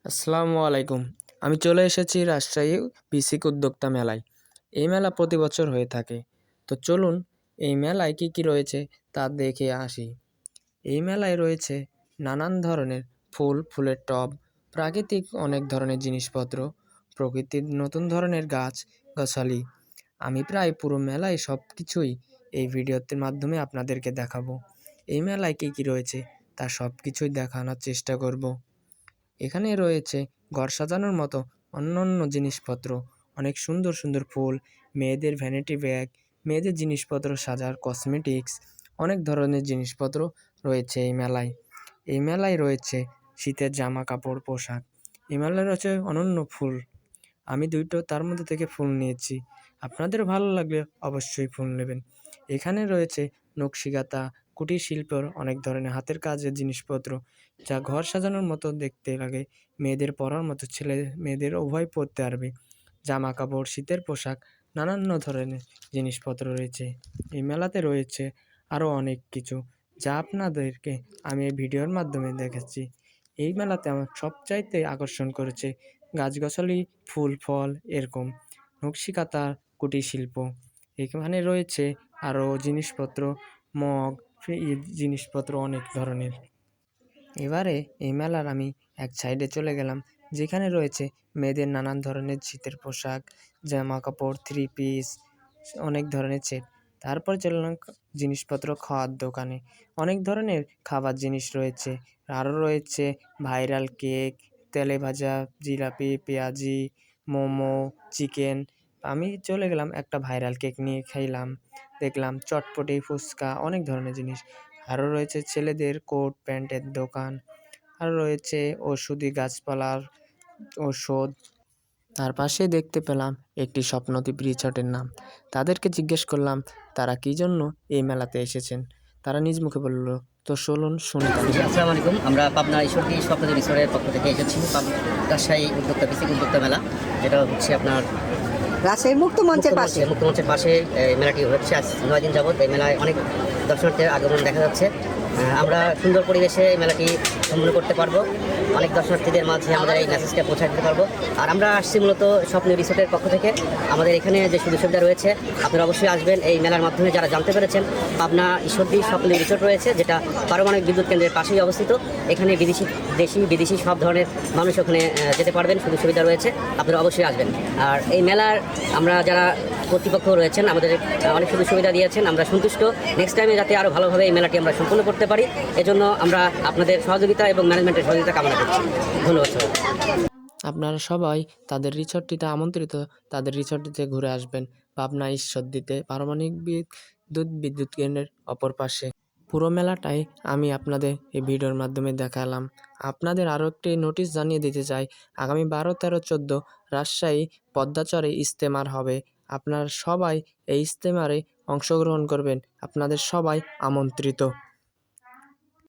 আসসালামু আলাইকুম। আমি চলে এসেছি রাজশাহী বিসিক উদ্যোক্তা মেলায়। এই মেলা প্রতি বছর হয়ে থাকে। তো চলুন এই মেলায় কী রয়েছে তা দেখে আসি। এই মেলায় রয়েছে নানান ধরনের ফুল, ফুলের টব, প্রাকৃতিক অনেক ধরনের জিনিসপত্র, প্রকৃতির নতুন ধরনের গাছগাছালি। আমি প্রায় পুরো মেলায় সব কিছুই এই ভিডিওর মাধ্যমে আপনাদেরকে দেখাবো। এই মেলায় কী রয়েছে তা সব কিছুই দেখানোর চেষ্টা করব। এখানে রয়েছে ঘর সাজানোর মতো অন্যান্য জিনিসপত্র, অনেক সুন্দর সুন্দর ফুল, মেয়েদের ভ্যানিটি ব্যাগ, মেয়েদের জিনিসপত্র সাজার কসমেটিক্স, অনেক ধরনের জিনিসপত্র রয়েছে এই মেলায়। এই মেলায় রয়েছে শীতের জামা কাপড়, পোশাক। এই মেলায় রয়েছে অনন্য ফুল। আমি তার মধ্যে থেকে ফুল নিয়েছি। আপনাদের ভালো লাগলে অবশ্যই ফুল নেবেন। এখানে রয়েছে নকশিকাঁথা, কুটির শিল্পর অনেক ধরনের হাতের কাজের জিনিসপত্র, যা ঘর সাজানোর মতো দেখতে লাগে, মেয়েদের পরার মতো, ছেলে মেয়েদের উভয় পরতে পারবে। জামা কাপড়, শীতের পোশাক, নানান ধরনের জিনিসপত্র রয়েছে। এই মেলাতে রয়েছে আরও অনেক কিছু, যা আপনাদেরকে আমি এই ভিডিওর মাধ্যমে দেখাচ্ছি। এই মেলাতে আমার সবচাইতে আকর্ষণ করেছে গাছগাছালি, ফুল ফল, এরকম নকশিকাঁথা, কুটির শিল্প। এখানে রয়েছে আরও জিনিসপত্র, মগ, জিনিসপত্র অনেক ধরনের। এবারে এই মেলার আমি এক সাইডে চলে গেলাম, যেখানে রয়েছে মেয়েদের নানান ধরনের শীতের পোশাক, জামা কাপড়, থ্রি পিস, অনেক ধরনের সেট। তারপর চললাম জিনিসপত্র খাওয়ার দোকানে। অনেক ধরনের খাবার জিনিস রয়েছে। আরও রয়েছে ভাইরাল কেক, তেলে ভাজা জিলাপি, পেঁয়াজি, মোমো, চিকেন। আমি চলে গেলাম একটা ভাইরাল কেক নিয়ে খেলাম, দেখলাম চটপটি, ফুচকা, অনেক ধরনের জিনিস। আরও রয়েছে ছেলেদের কোট প্যান্টের দোকান। আরও রয়েছে ওষুধি গাছপালার ওষুধ। তার পাশেই দেখতে পেলাম একটি স্বপ্নদ্বীপ রিসর্টের নাম। তাদেরকে জিজ্ঞেস করলাম তারা কী জন্য এই মেলাতে এসেছেন। তারা নিজ মুখে বলল, তো চলুন শুনি তাদের। আসসালামু আলাইকুম। আমরা পাবনা ঈশ্বরদী স্বপ্নদ্বীপ রিসোর্টের পক্ষ থেকে এসেছি রাজশাহী উদ্যোক্তা বিসিক উদ্যোক্তা মেলা, যেটা হচ্ছে আপনার রাজশাহী মুক্তমঞ্চের পাশে এই মেলাটি হচ্ছে আজ 9 দিন যাবত। এই মেলায় অনেক দর্শনার্থীর আগমন দেখা যাচ্ছে। আমরা সুন্দর পরিবেশে এই মেলাটি সম্পন্ন করতে পারবো। অনেক দর্শনার্থীদের মাঝে আমাদের এই মেসেজটা পৌঁছে দিতে পারবো। আর আমরা আসছি মূলত স্বপ্ন রিসোর্টের পক্ষ থেকে। আমাদের এখানে যে সুযোগ সুবিধা রয়েছে আপনারা অবশ্যই আসবেন। এই মেলার মাধ্যমে যারা জানতে পেরেছেন, পাবনা ঈশ্বরদী স্বপ্ন রিসোর্ট রয়েছে, যেটা পারমাণবিক বিদ্যুৎ কেন্দ্রের পাশেই অবস্থিত। এখানে দেশি বিদেশি সব ধরনের মানুষ ওখানে যেতে পারবেন, সুযোগ সুবিধা রয়েছে, আপনারা অবশ্যই আসবেন। আর এই মেলার আমরা যারা কর্তৃপক্ষ রয়েছেন আমাদের অনেক সুযোগ সুবিধা দিয়েছেন, আমরা সন্তুষ্ট। নেক্সট টাইমে যাতে আরও ভালোভাবে এই মেলাটি আমরা সম্পন্ন করতে পারি, এজন্য আমরা আপনাদের সহযোগিতা এবং ম্যানেজমেন্টের সহযোগিতা কামনা করছি। ধন্যবাদ সবাই। আপনারা সবাই তাদের রিসর্টটিতে আমন্ত্রিত। তাদের রিসর্টটিতে ঘুরে আসবেন পাবনা ঈশ্বরদীতে পারমাণবিক বিদ্যুৎ কেন্দ্রের অপর পাশে। পুরো মেলাটাই আমি আপনাদের এই ভিডিওর মাধ্যমে দেখালাম। আপনাদের আরও একটি নোটিশ জানিয়ে দিতে চাই, আগামী 12, 13, 14 রাজশাহী পদ্মাচরে ইজতেমার হবে। আপনারা সবাই এই ইজতেমারে অংশগ্রহণ করবেন। আপনাদের সবাই আমন্ত্রিত।